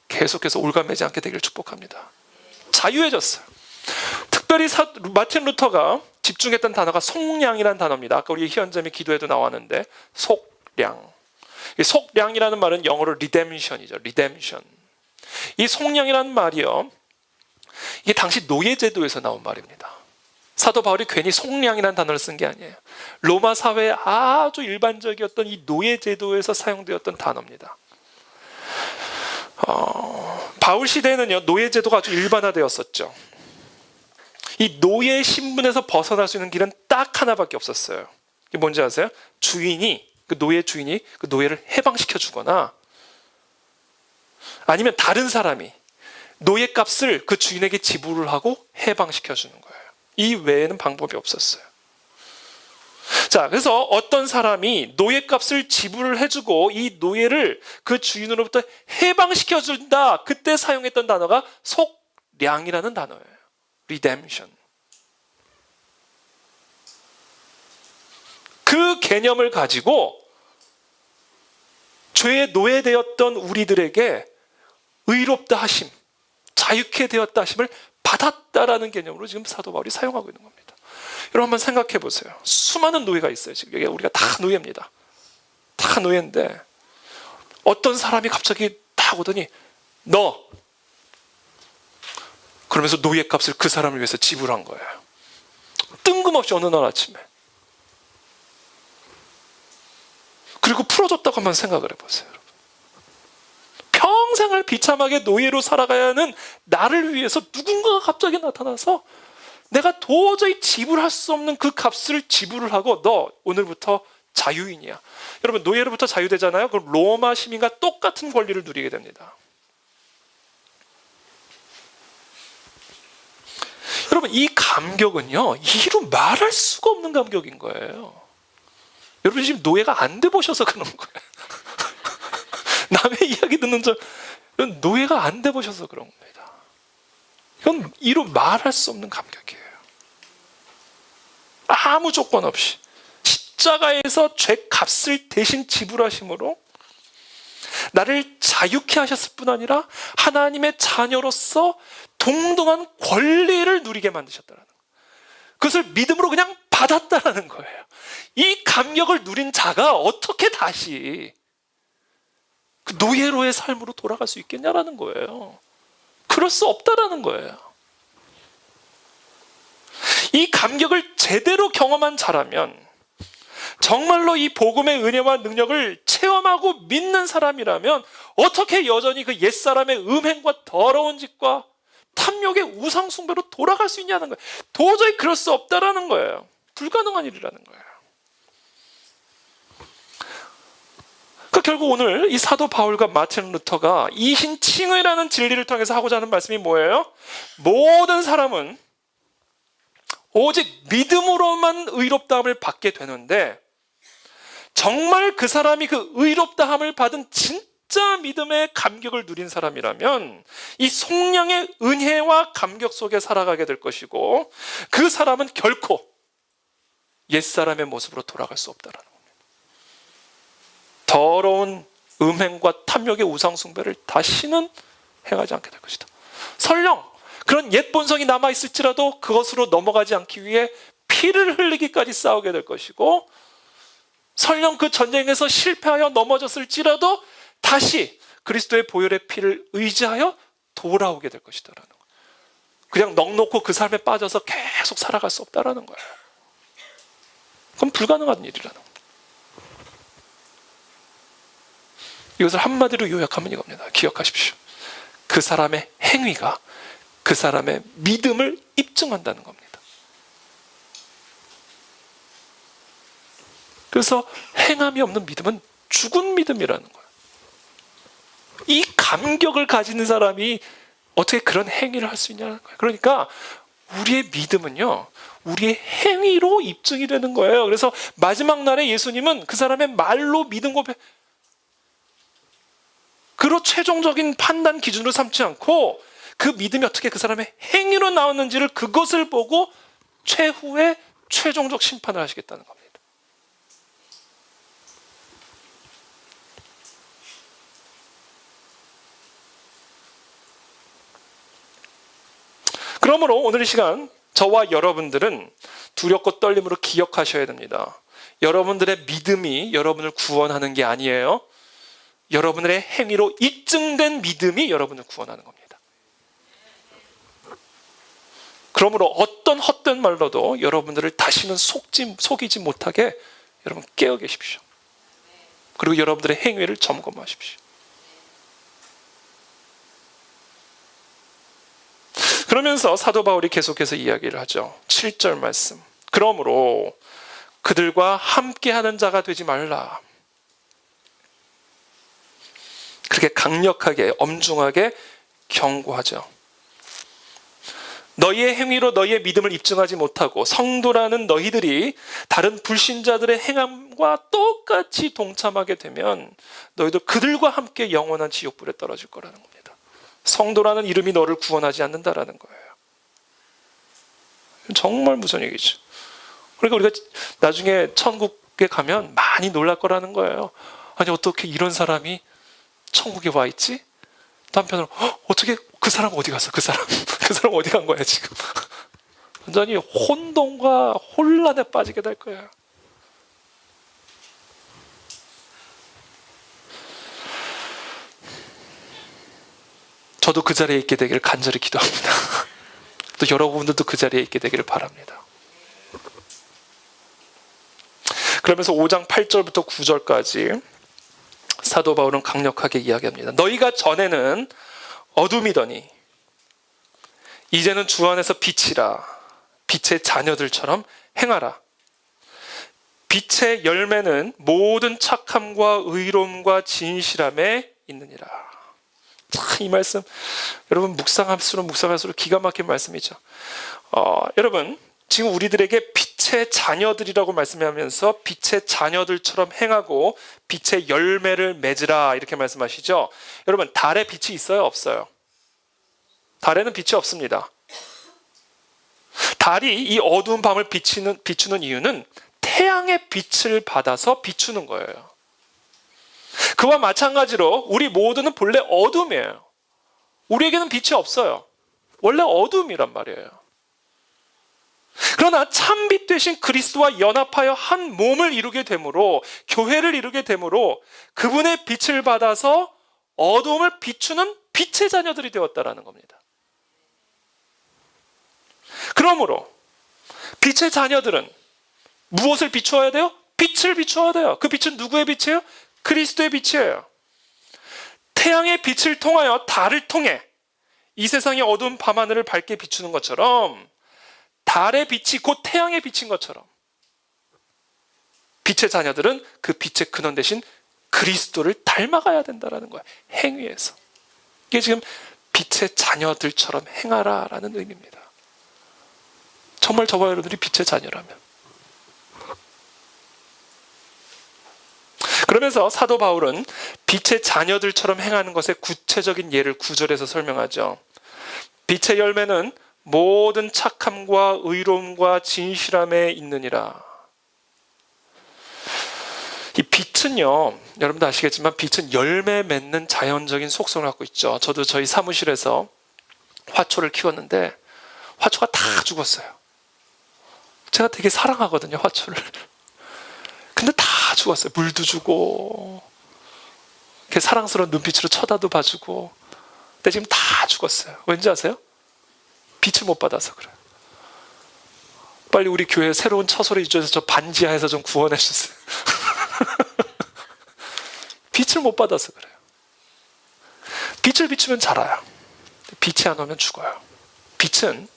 계속해서 올가매지 않게 되기를 축복합니다. 자유해졌어요. 특별히 마틴 루터가 집중했던 단어가 속량이라는 단어입니다. 아까 우리 희연점이 기도에도 나왔는데, 속량. 이 속량이라는 말은 영어로 리뎀션이죠. 리뎀션. 이 속량이라는 말이요, 이게 당시 노예제도에서 나온 말입니다. 사도 바울이 괜히 속량이라는 단어를 쓴 게 아니에요. 로마 사회에 아주 일반적이었던 이 노예제도에서 사용되었던 단어입니다. 바울 시대에는요, 노예제도가 아주 일반화되었었죠. 이 노예 신분에서 벗어날 수 있는 길은 딱 하나밖에 없었어요. 이게 뭔지 아세요? 그 노예 주인이 그 노예를 해방시켜 주거나, 아니면 다른 사람이 노예값을 그 주인에게 지불을 하고 해방시켜 주는 거예요. 이 외에는 방법이 없었어요. 자, 그래서 어떤 사람이 노예값을 지불을 해주고 이 노예를 그 주인으로부터 해방시켜 준다, 그때 사용했던 단어가 속량이라는 단어예요. redemption. 그 개념을 가지고 죄의 노예되었던 우리들에게 의롭다 하심, 자유케 되었다 하심을 받았다라는 개념으로 지금 사도 바울이 사용하고 있는 겁니다. 여러분, 한번 생각해 보세요. 수많은 노예가 있어요. 지금 여기 우리가 다 노예입니다. 다 노예인데 어떤 사람이 갑자기 딱 오더니 너, 그러면서 노예값을 그 사람을 위해서 지불한 거예요. 뜬금없이 어느 날 아침에. 그리고 풀어줬다고 한번 생각을 해보세요, 여러분. 평생을 비참하게 노예로 살아가야 하는 나를 위해서 누군가가 갑자기 나타나서 내가 도저히 지불할 수 없는 그 값을 지불을 하고 너 오늘부터 자유인이야. 여러분, 노예로부터 자유되잖아요. 그럼 로마 시민과 똑같은 권리를 누리게 됩니다. 여러분, 이 감격은요, 이루 말할 수가 없는 감격인 거예요. 여러분 지금 노예가 안 돼 보셔서 그런 거예요. 남의 이야기 듣는 저 노예가 안 돼 보셔서 그런 겁니다. 이건 이루 말할 수 없는 감격이에요. 아무 조건 없이 십자가에서 죄값을 대신 지불하심으로 나를 자유케 하셨을 뿐 아니라 하나님의 자녀로서 동등한 권리를 누리게 만드셨다는 거예요. 그것을 믿음으로 그냥 받았다라는 거예요. 이 감격을 누린 자가 어떻게 다시 그 노예로의 삶으로 돌아갈 수 있겠냐라는 거예요. 그럴 수 없다라는 거예요. 이 감격을 제대로 경험한 자라면, 정말로 이 복음의 은혜와 능력을 체험하고 믿는 사람이라면 어떻게 여전히 그 옛사람의 음행과 더러운 짓과 탐욕의 우상숭배로 돌아갈 수 있냐는 거예요. 도저히 그럴 수 없다라는 거예요. 불가능한 일이라는 거예요. 그러니까 결국 오늘 이 사도 바울과 마틴 루터가 이신칭의라는 진리를 통해서 하고자 하는 말씀이 뭐예요? 모든 사람은 오직 믿음으로만 의롭다함을 받게 되는데, 정말 그 사람이 그 의롭다함을 받은 진짜 믿음의 감격을 누린 사람이라면 이 속량의 은혜와 감격 속에 살아가게 될 것이고, 그 사람은 결코 옛사람의 모습으로 돌아갈 수 없다라는 겁니다. 더러운 음행과 탐욕의 우상숭배를 다시는 행하지 않게 될 것이다. 설령 그런 옛 본성이 남아있을지라도 그것으로 넘어가지 않기 위해 피를 흘리기까지 싸우게 될 것이고, 설령 그 전쟁에서 실패하여 넘어졌을지라도 다시 그리스도의 보혈의 피를 의지하여 돌아오게 될 것이다라는 거예요. 그냥 넋놓고 그 삶에 빠져서 계속 살아갈 수 없다라는 거예요. 그건 불가능한 일이라는 거예요. 이것을 한마디로 요약하면 이겁니다. 기억하십시오. 그 사람의 행위가 그 사람의 믿음을 입증한다는 겁니다. 그래서 행함이 없는 믿음은 죽은 믿음이라는 거예요. 이 감격을 가지는 사람이 어떻게 그런 행위를 할 수 있냐는 거예요. 그러니까 우리의 믿음은요, 우리의 행위로 입증이 되는 거예요. 그래서 마지막 날에 예수님은 그 사람의 말로 믿은 고백, 그로 최종적인 판단 기준으로 삼지 않고 그 믿음이 어떻게 그 사람의 행위로 나왔는지를, 그것을 보고 최후의 최종적 심판을 하시겠다는 겁니다. 그러므로 오늘 이 시간 저와 여러분들은 두렵고 떨림으로 기억하셔야 됩니다. 여러분들의 믿음이 여러분을 구원하는 게 아니에요. 여러분의 행위로 입증된 믿음이 여러분을 구원하는 겁니다. 그러므로 어떤 헛된 말로도 여러분들을 다시는 속이지 못하게 여러분 깨어 계십시오. 그리고 여러분들의 행위를 점검하십시오. 그러면서 사도 바울이 계속해서 이야기를 하죠. 7절 말씀. 그러므로 그들과 함께하는 자가 되지 말라. 그렇게 강력하게 엄중하게 경고하죠. 너희의 행위로 너희의 믿음을 입증하지 못하고 성도라는 너희들이 다른 불신자들의 행함과 똑같이 동참하게 되면 너희도 그들과 함께 영원한 지옥불에 떨어질 거라는 겁니다. 성도라는 이름이 너를 구원하지 않는다라는 거예요. 정말 무서운 얘기죠. 그러니까 우리가 나중에 천국에 가면 많이 놀랄 거라는 거예요. 아니 어떻게 이런 사람이 천국에 와 있지? 또 한편으로 어떻게 그 사람 어디 갔어? 그 사람 어디 간 거야 지금? 완전히 혼돈과 혼란에 빠지게 될 거예요. 저도 그 자리에 있게 되기를 간절히 기도합니다. 또 여러분들도 그 자리에 있게 되기를 바랍니다. 그러면서 5장 8절부터 9절까지 사도 바울은 강력하게 이야기합니다. 너희가 전에는 어둠이더니 이제는 주 안에서 빛이라. 빛의 자녀들처럼 행하라. 빛의 열매는 모든 착함과 의로움과 진실함에 있느니라. 참, 이 말씀 여러분 묵상할수록 기가 막힌 말씀이죠. 여러분 지금 우리들에게 빛의 자녀들이라고 말씀하면서 빛의 자녀들처럼 행하고 빛의 열매를 맺으라 이렇게 말씀하시죠. 여러분 달에 빛이 있어요? 없어요? 달에는 빛이 없습니다. 달이 이 어두운 밤을 비추는 이유는 태양의 빛을 받아서 비추는 거예요. 그와 마찬가지로 우리 모두는 본래 어둠이에요. 우리에게는 빛이 없어요. 원래 어둠이란 말이에요. 그러나 참빛 되신 그리스도와 연합하여 한 몸을 이루게 되므로, 교회를 이루게 되므로 그분의 빛을 받아서 어두움을 비추는 빛의 자녀들이 되었다라는 겁니다. 그러므로 빛의 자녀들은 무엇을 비추어야 돼요? 빛을 비추어야 돼요. 그 빛은 누구의 빛이에요? 그리스도의 빛이에요. 태양의 빛을 통하여 달을 통해 이 세상의 어두운 밤하늘을 밝게 비추는 것처럼, 달의 빛이 곧 태양의 빛인 것처럼 빛의 자녀들은 그 빛의 근원 대신 그리스도를 닮아가야 된다는 거예요. 행위에서. 이게 지금 빛의 자녀들처럼 행하라라는 의미입니다. 정말 저와 여러분들이 빛의 자녀라면. 그러면서 사도 바울은 빛의 자녀들처럼 행하는 것의 구체적인 예를 9절에서 설명하죠. 빛의 열매는 모든 착함과 의로움과 진실함에 있느니라. 이 빛은요, 여러분도 아시겠지만 빛은 열매 맺는 자연적인 속성을 갖고 있죠. 저도 저희 사무실에서 화초를 키웠는데 화초가 다 죽었어요. 제가 되게 사랑하거든요, 화초를. 근데 다 죽었어요. 물도 주고 이렇게 사랑스러운 눈빛으로 쳐다도 봐주고. 근데 지금 다 죽었어요. 왠지 아세요? 빛을 못 받아서 그래요. 빨리 우리 교회 새로운 처소를 이전해서 저 반지하에서 좀 구원해 주세요. 빛을 못 받아서 그래요. 빛을 비추면 자라요. 빛이 안 오면 죽어요. 빛은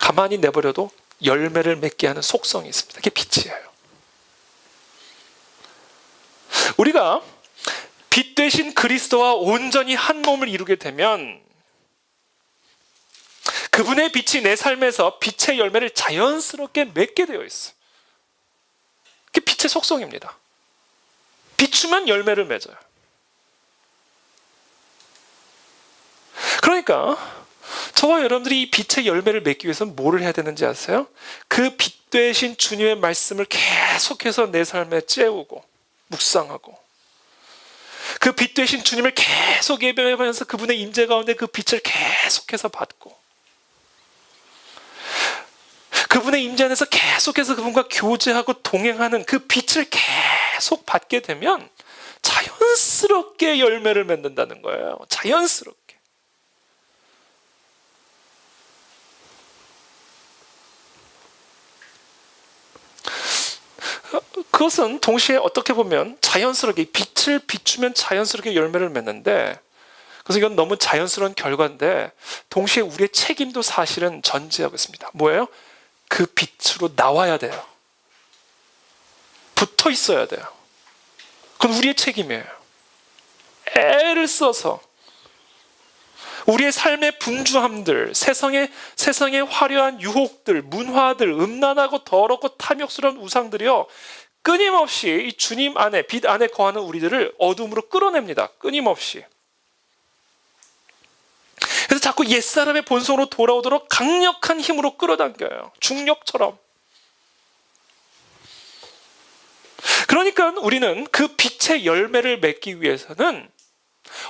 가만히 내버려도 열매를 맺게 하는 속성이 있습니다. 그게 빛이에요. 우리가 빛 되신 그리스도와 온전히 한 몸을 이루게 되면 그분의 빛이 내 삶에서 빛의 열매를 자연스럽게 맺게 되어 있어요. 그게 빛의 속성입니다. 비추면 열매를 맺어요. 그러니까 저와 여러분들이 이 빛의 열매를 맺기 위해서는 뭐를 해야 되는지 아세요? 그 빛 되신 주님의 말씀을 계속해서 내 삶에 째우고 묵상하고, 그 빛 되신 주님을 계속 예배하면서 그분의 임재 가운데 그 빛을 계속해서 받고, 그분의 임재 안에서 계속해서 그분과 교제하고 동행하는 그 빛을 계속 받게 되면 자연스럽게 열매를 맺는다는 거예요. 자연스럽게. 그것은 동시에 어떻게 보면 자연스럽게 빛을 비추면 자연스럽게 열매를 맺는데, 그래서 이건 너무 자연스러운 결과인데 동시에 우리의 책임도 사실은 전제하고 있습니다. 뭐예요? 그 빛으로 나와야 돼요. 붙어 있어야 돼요. 그건 우리의 책임이에요. 애를 써서 우리의 삶의 분주함들, 세상의 화려한 유혹들, 문화들, 음란하고 더럽고 탐욕스러운 우상들이요, 끊임없이 이 주님 안에, 빛 안에 거하는 우리들을 어둠으로 끌어냅니다. 끊임없이. 그래서 자꾸 옛사람의 본성으로 돌아오도록 강력한 힘으로 끌어당겨요. 중력처럼. 그러니까 우리는 그 빛의 열매를 맺기 위해서는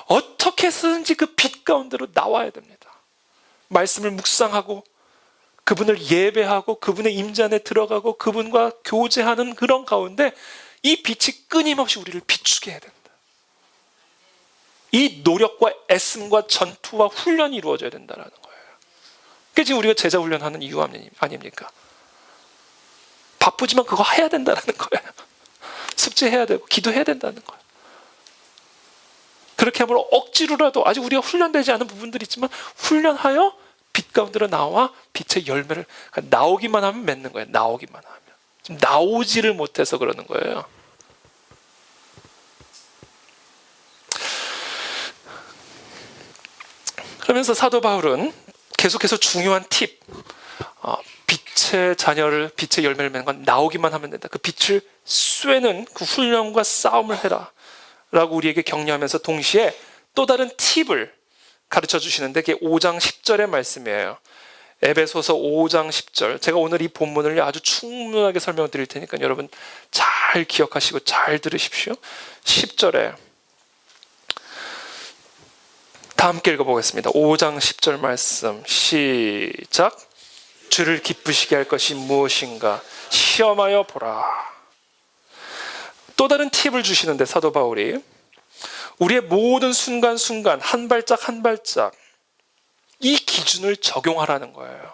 어떻게 해서든지 그 빛 가운데로 나와야 됩니다. 말씀을 묵상하고 그분을 예배하고 그분의 임재 안에 들어가고 그분과 교제하는 그런 가운데 이 빛이 끊임없이 우리를 비추게 해야 된다. 이 노력과 애씀과 전투와 훈련이 이루어져야 된다는 거예요. 그게 지금 우리가 제자 훈련하는 이유 아닙니까? 바쁘지만 그거 해야 된다는 거예요. 숙제해야 되고 기도해야 된다는 거예요. 그렇게 함으로 억지로라도 아직 우리가 훈련되지 않은 부분들이 있지만 훈련하여 빛 가운데로 나와 빛의 열매를 나오기만 하면 맺는 거예요. 나오기만 하면. 지금 나오지를 못해서 그러는 거예요. 그러면서 사도 바울은 계속해서 중요한 팁, 빛의 자녀를, 빛의 열매를 맺는 건 나오기만 하면 된다. 그 빛을 쐬는 그 훈련과 싸움을 해라 라고 우리에게 격려하면서 동시에 또 다른 팁을 가르쳐 주시는데 그게 5장 10절의 말씀이에요. 에베소서 5장 10절. 제가 오늘 이 본문을 아주 충분하게 설명을 드릴 테니까 여러분 잘 기억하시고 잘 들으십시오. 10절에 다 함께 읽어보겠습니다. 5장 10절 말씀 시작. 주를 기쁘시게 할 것이 무엇인가 시험하여 보라. 또 다른 팁을 주시는데 사도 바울이 우리의 모든 순간순간 한 발짝 한 발짝 이 기준을 적용하라는 거예요.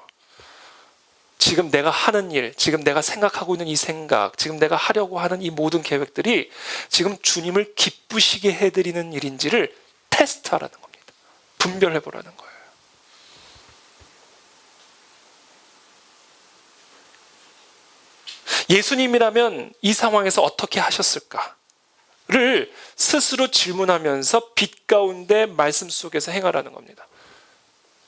지금 내가 하는 일, 지금 내가 생각하고 있는 이 생각, 지금 내가 하려고 하는 이 모든 계획들이 지금 주님을 기쁘시게 해드리는 일인지를 테스트하라는 겁니다. 분별해보라는 거예요. 예수님이라면 이 상황에서 어떻게 하셨을까를 스스로 질문하면서 빛 가운데 말씀 속에서 행하라는 겁니다.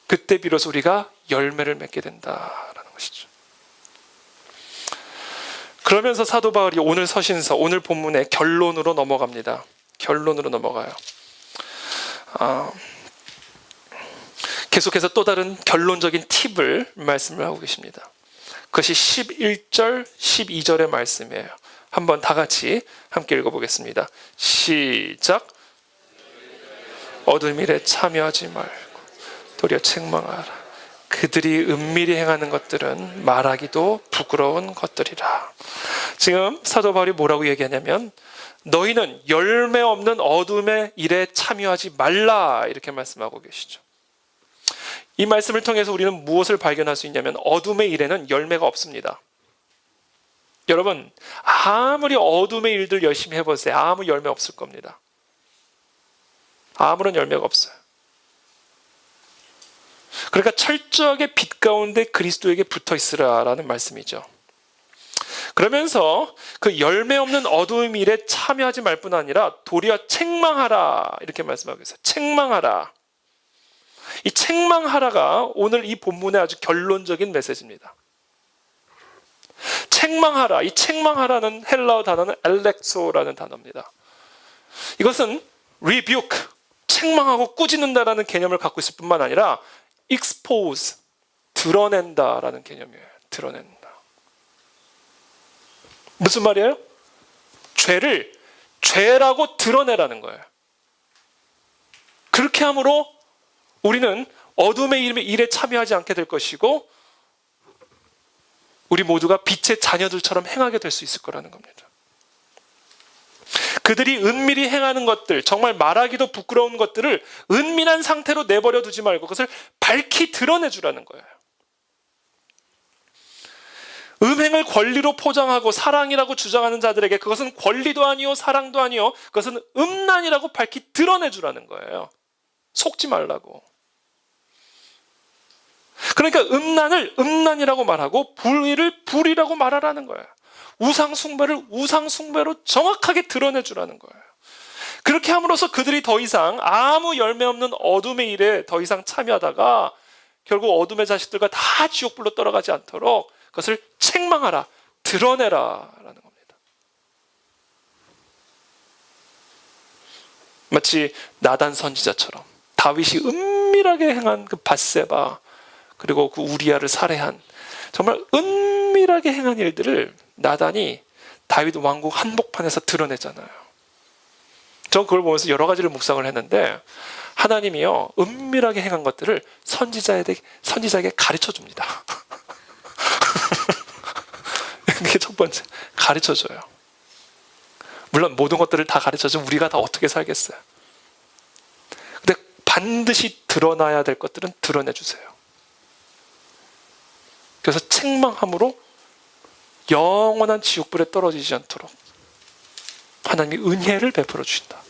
그때 비로소 우리가 열매를 맺게 된다라는 것이죠. 그러면서 사도 바울이 오늘 서신서, 오늘 본문의 결론으로 넘어갑니다. 결론으로 넘어가요. 계속해서 또 다른 결론적인 팁을 말씀을 하고 계십니다. 그것이 11절, 12절의 말씀이에요. 한번 다 같이 함께 읽어보겠습니다. 시작. 어두운 일에 참여하지 말고 도리어 책망하라. 그들이 은밀히 행하는 것들은 말하기도 부끄러운 것들이라. 지금 사도 바울이 뭐라고 얘기하냐면 너희는 열매 없는 어둠의 일에 참여하지 말라 이렇게 말씀하고 계시죠. 이 말씀을 통해서 우리는 무엇을 발견할 수 있냐면 어둠의 일에는 열매가 없습니다. 여러분 아무리 어둠의 일들 열심히 해보세요. 아무 열매 없을 겁니다. 아무런 열매가 없어요. 그러니까 철저하게 빛 가운데 그리스도에게 붙어 있으라라는 말씀이죠. 그러면서 그 열매 없는 어두운 일에 참여하지 말 뿐 아니라 도리어 책망하라 이렇게 말씀하고 있어요. 책망하라. 이 책망하라가 오늘 이 본문의 아주 결론적인 메시지입니다. 책망하라. 이 책망하라는 헬라어 단어는 엘렉소라는 단어입니다. 이것은 rebuke, 책망하고 꾸짖는다라는 개념을 갖고 있을 뿐만 아니라 expose, 드러낸다라는 개념이에요. 드러낸다. 무슨 말이에요? 죄를 죄라고 드러내라는 거예요. 그렇게 함으로 우리는 어둠의 일에 참여하지 않게 될 것이고 우리 모두가 빛의 자녀들처럼 행하게 될 수 있을 거라는 겁니다. 그들이 은밀히 행하는 것들, 정말 말하기도 부끄러운 것들을 은밀한 상태로 내버려 두지 말고 그것을 밝히 드러내주라는 거예요. 음행을 권리로 포장하고 사랑이라고 주장하는 자들에게 그것은 권리도 아니요 사랑도 아니요 그것은 음란이라고 밝히 드러내주라는 거예요. 속지 말라고. 그러니까 음란을 음란이라고 말하고 불의를 불의라고 말하라는 거예요. 우상숭배를 우상숭배로 정확하게 드러내주라는 거예요. 그렇게 함으로써 그들이 더 이상 아무 열매 없는 어둠의 일에 더 이상 참여하다가 결국 어둠의 자식들과 다 지옥불로 떨어가지 않도록 그것을 책망하라, 드러내라 라는 겁니다. 마치 나단 선지자처럼 다윗이 은밀하게 행한 그 밧세바 그리고 그 우리아를 살해한 정말 은밀하게 행한 일들을 나단이 다윗 왕국 한복판에서 드러내잖아요. 저 그걸 보면서 여러 가지를 묵상을 했는데 하나님이요 은밀하게 행한 것들을 선지자에게 가르쳐 줍니다. 그게 첫 번째, 가르쳐 줘요. 물론 모든 것들을 다 가르쳐 주면 우리가 다 어떻게 살겠어요. 근데 반드시 드러나야 될 것들은 드러내 주세요. 그래서 책망함으로 영원한 지옥불에 떨어지지 않도록 하나님이 은혜를 베풀어 주신다.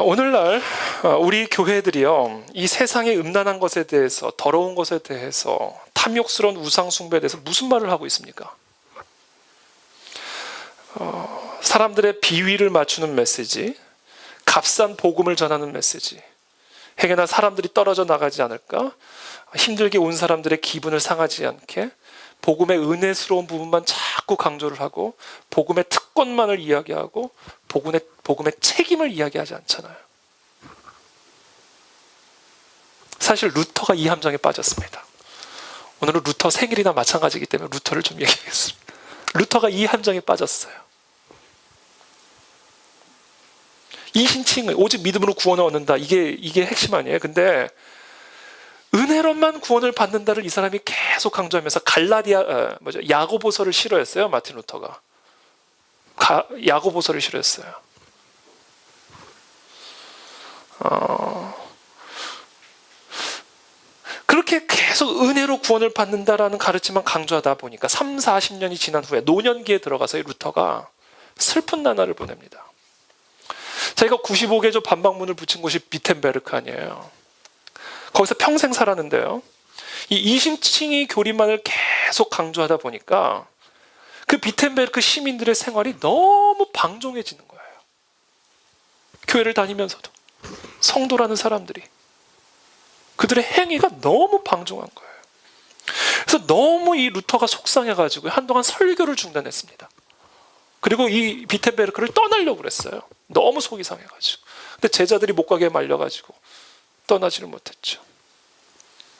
오늘날 우리 교회들이요, 이 세상의 음란한 것에 대해서, 더러운 것에 대해서, 탐욕스러운 우상 숭배에 대해서 무슨 말을 하고 있습니까? 사람들의 비위를 맞추는 메시지, 값싼 복음을 전하는 메시지, 행여나 사람들이 떨어져 나가지 않을까, 힘들게 온 사람들의 기분을 상하지 않게 복음의 은혜스러운 부분만 자꾸 강조를 하고 복음의 특권만을 이야기하고 복음의 책임을 이야기하지 않잖아요. 사실 루터가 이 함정에 빠졌습니다. 오늘은 루터 생일이나 마찬가지이기 때문에 루터를 좀 얘기하겠습니다. 루터가 이 함정에 빠졌어요. 이신칭을 오직 믿음으로 구원을 얻는다. 이게 핵심 아니에요. 근데 은혜로만 구원을 받는다를 이 사람이 계속 강조하면서 야고보서를 싫어했어요. 마틴 루터가. 야고보서를 싫어했어요. 그렇게 계속 은혜로 구원을 받는다라는 가르침만 강조하다 보니까 3, 40년이 지난 후에 노년기에 들어가서 이 루터가 슬픈 나날을 보냅니다. 자기가 95개조 반박문을 붙인 곳이 비텐베르크 아니에요. 거기서 평생 살았는데요. 이 이신칭의 교리만을 계속 강조하다 보니까 그 비텐베르크 시민들의 생활이 너무 방종해지는 거예요. 교회를 다니면서도 성도라는 사람들이 그들의 행위가 너무 방종한 거예요. 그래서 너무 이 루터가 속상해가지고 한동안 설교를 중단했습니다. 그리고 이 비텐베르크를 떠나려고 그랬어요. 너무 속이 상해가지고. 근데 제자들이 못 가게 말려가지고 떠나지를 못했죠.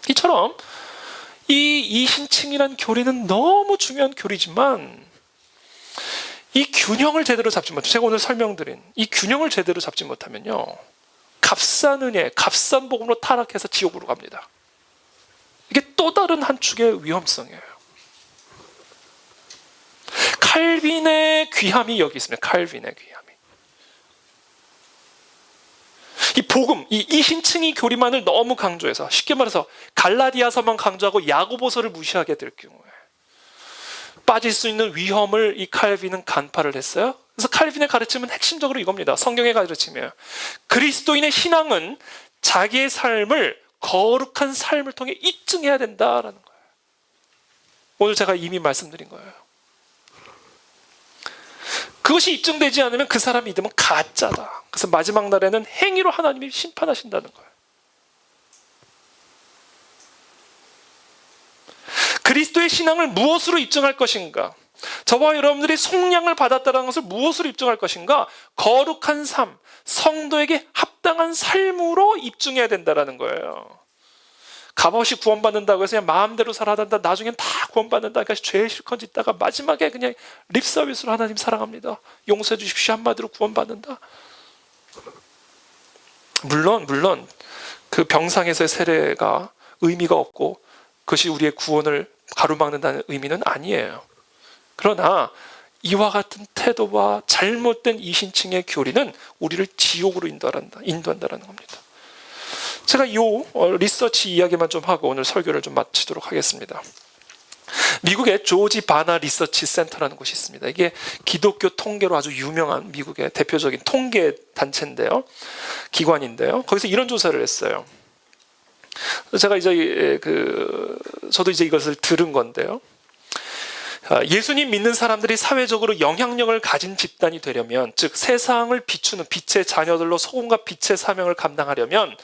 이처럼 이 이신칭이라는 교리는 너무 중요한 교리지만 이 균형을 제대로 잡지 못하면, 제가 오늘 설명드린 이 균형을 제대로 잡지 못하면요, 값싼 은혜, 값싼 복음으로 타락해서 지옥으로 갑니다. 이게 또 다른 한 축의 위험성이에요. 칼빈의 귀함이 여기 있습니다. 칼빈의 귀함이. 이 복음, 이 이신칭이 교리만을 너무 강조해서, 쉽게 말해서 갈라디아서만 강조하고 야고보서를 무시하게 될 경우에 빠질 수 있는 위험을 이 칼빈은 간파를 했어요. 그래서 칼빈의 가르침은 핵심적으로 이겁니다. 성경의 가르침이에요. 그리스도인의 신앙은 자기의 삶을 거룩한 삶을 통해 입증해야 된다라는 거예요. 오늘 제가 이미 말씀드린 거예요. 그것이 입증되지 않으면 그 사람 믿음은 가짜다. 그래서 마지막 날에는 행위로 하나님이 심판하신다는 거예요. 그리스도의 신앙을 무엇으로 입증할 것인가? 저와 여러분들이 속량을 받았다는 것을 무엇으로 입증할 것인가? 거룩한 삶, 성도에게 합당한 삶으로 입증해야 된다는 거예요. 값없이 구원받는다고 해서 그냥 마음대로 살아야 된다, 나중엔 다 구원받는다, 그러니까 죄 실컷 짓다가 마지막에 그냥 립서비스로 하나님 사랑합니다, 용서해 주십시오 한마디로 구원받는다. 물론 그 병상에서의 세례가 의미가 없고 그것이 우리의 구원을 가로막는다는 의미는 아니에요. 그러나 이와 같은 태도와 잘못된 이신칭의 교리는 우리를 지옥으로 인도한다는 겁니다. 제가 이 리서치 이야기만 좀 하고 오늘 설교를 좀 마치도록 하겠습니다. 미국의 조지 바나 리서치 센터라는 곳이 있습니다. 이게 기독교 통계로 아주 유명한 미국의 대표적인 통계 단체인데요, 기관인데요. 거기서 이런 조사를 했어요. 제가 저도 이제 이것을 들은 건데요. 예수님 믿는 사람들이 사회적으로 영향력을 가진 집단이 되려면, 즉 세상을 비추는 빛의 자녀들로 소금과 빛의 사명을 감당하려면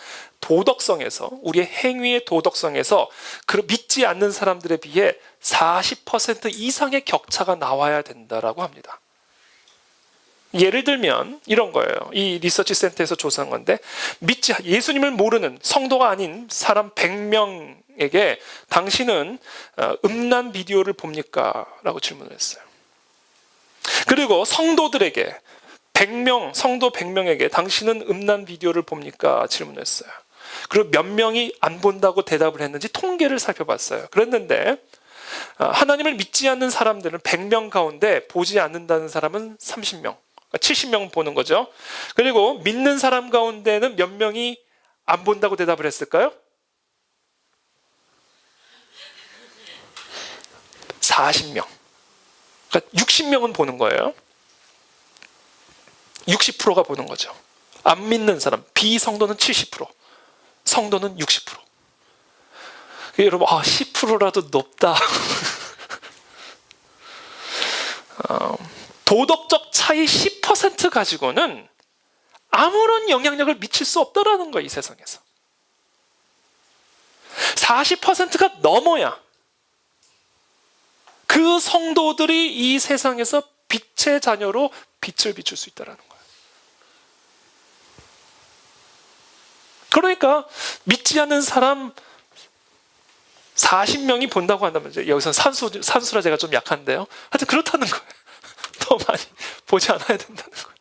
도덕성에서, 우리의 행위의 도덕성에서 그 믿지 않는 사람들에 비해 40% 이상의 격차가 나와야 된다라고 합니다. 예를 들면 이런 거예요. 이 리서치 센터에서 조사한 건데, 예수님을 모르는 성도가 아닌 사람 100명에게 당신은 음란 비디오를 봅니까? 라고 질문을 했어요. 그리고 성도들에게 성도 100명에게 당신은 음란 비디오를 봅니까? 질문했어요. 그리고 몇 명이 안 본다고 대답을 했는지 통계를 살펴봤어요. 그랬는데 하나님을 믿지 않는 사람들은 100명 가운데 보지 않는다는 사람은 30명, 70명 보는 거죠. 그리고 믿는 사람 가운데는 몇 명이 안 본다고 대답을 했을까요? 40명. 그러니까 60명은 보는 거예요. 60%가 보는 거죠. 안 믿는 사람, 비성도는 70%, 성도는 60%. 여러분, 10%라도 높다. 도덕적 차이 10% 가지고는 아무런 영향력을 미칠 수 없다라는 거예요, 이 세상에서. 40%가 넘어야 그 성도들이 이 세상에서 빛의 자녀로 빛을 비출 수 있다는 거예요. 그러니까 믿지 않는 사람 40명이 본다고 한다면, 여기서는 산수라 제가 좀 약한데요. 하여튼 그렇다는 거예요. 더 많이 보지 않아야 된다는 거예요.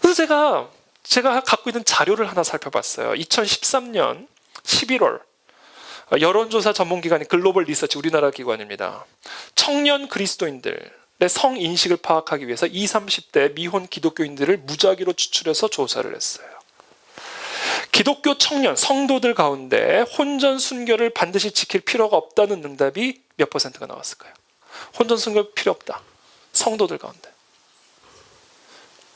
그래서 제가 갖고 있는 자료를 하나 살펴봤어요. 2013년 11월 여론조사 전문기관인 글로벌 리서치, 우리나라 기관입니다. 청년 그리스도인들의 성인식을 파악하기 위해서 20, 30대 미혼 기독교인들을 무작위로 추출해서 조사를 했어요. 기독교 청년, 성도들 가운데 혼전 순결을 반드시 지킬 필요가 없다는 응답이 몇 %가 나왔을까요? 혼전 순결 필요 없다. 성도들 가운데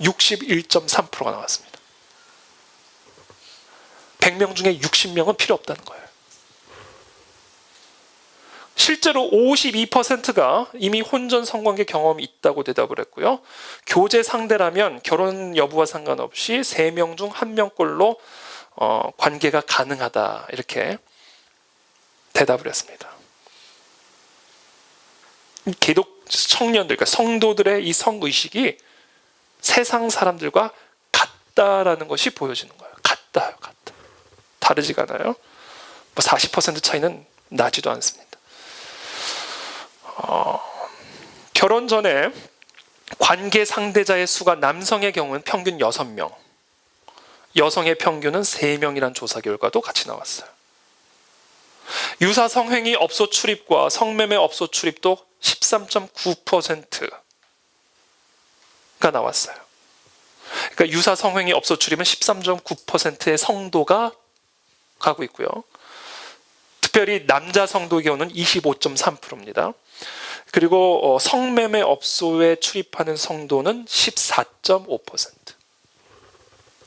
61.3%가 나왔습니다. 100명 중에 60명은 필요 없다는 거예요. 실제로 52%가 이미 혼전 성관계 경험이 있다고 대답을 했고요. 교제 상대라면 결혼 여부와 상관없이 3명 중 1명꼴로 관계가 가능하다, 이렇게 대답을 했습니다. 기독 청년들, 그러니까 성도들의 이 성의식이 세상 사람들과 같다라는 것이 보여지는 거예요. 같다요, 같다. 다르지가 않아요. 40% 차이는 나지도 않습니다. 결혼 전에 관계 상대자의 수가 남성의 경우는 평균 6명, 여성의 평균은 3명이라는 조사 결과도 같이 나왔어요. 유사 성행위 업소 출입과 성매매 업소 출입도 13.9%가 나왔어요. 그러니까 유사 성행위 업소 출입은 13.9%의 성도가 가고 있고요. 특별히 남자 성도의 경우는 25.3%입니다. 그리고 성매매 업소에 출입하는 성도는 14.5%.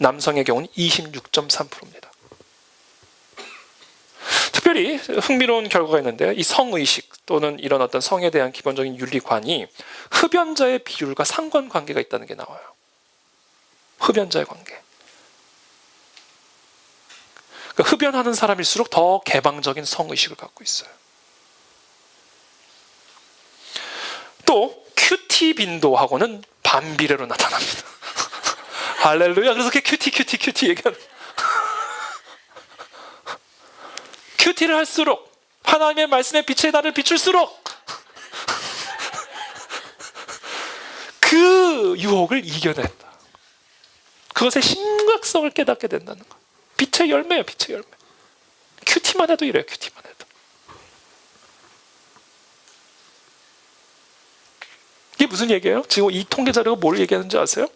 남성의 경우는 26.3%입니다. 특별히 흥미로운 결과가 있는데요. 이 성의식 또는 이런 어떤 성에 대한 기본적인 윤리관이 흡연자의 비율과 상관관계가 있다는 게 나와요. 흡연자의 관계. 그러니까 흡연하는 사람일수록 더 개방적인 성의식을 갖고 있어요. 또 큐티 빈도하고는 반비례로 나타납니다. 할렐루야. 그래서 이렇게 큐티 얘기하는. 큐티를 할수록 하나님의 말씀의 빛의 나를 비출수록 그 유혹을 이겨낸다. 그것의 심각성을 깨닫게 된다는 거. 빛의 열매예요, 빛의 열매. 큐티만 해도 이래요, 큐티만 해도. 이게 무슨 얘기예요? 지금 이 통계 자료가 뭘 얘기하는지 아세요?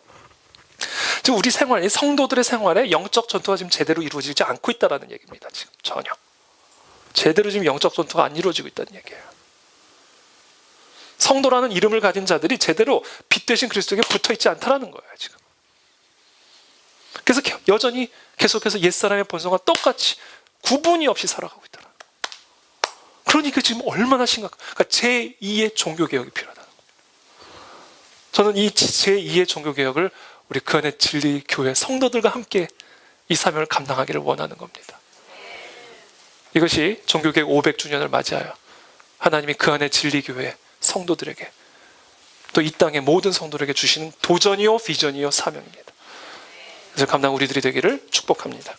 지금 우리 생활, 성도들의 생활에 영적 전투가 지금 제대로 이루어지지 않고 있다는 얘기입니다. 지금 전혀. 제대로 지금 영적 전투가 안 이루어지고 있다는 얘기예요. 성도라는 이름을 가진 자들이 제대로 빛 대신 그리스도에게 붙어있지 않다는 거예요, 지금. 그래서 여전히 계속해서 옛사람의 본성과 똑같이 구분이 없이 살아가고 있다는 거예요. 그러니까 지금 얼마나 그러니까 제2의 종교개혁이 필요하다는 거예요. 저는 이 제2의 종교개혁을 우리 그 안의 진리교회 성도들과 함께 이 사명을 감당하기를 원하는 겁니다. 이것이 종교개혁 500주년을 맞이하여 하나님이 그 안의 진리교회 성도들에게 또 이 땅의 모든 성도들에게 주시는 도전이요 비전이요 사명입니다. 그래서 감당 우리들이 되기를 축복합니다.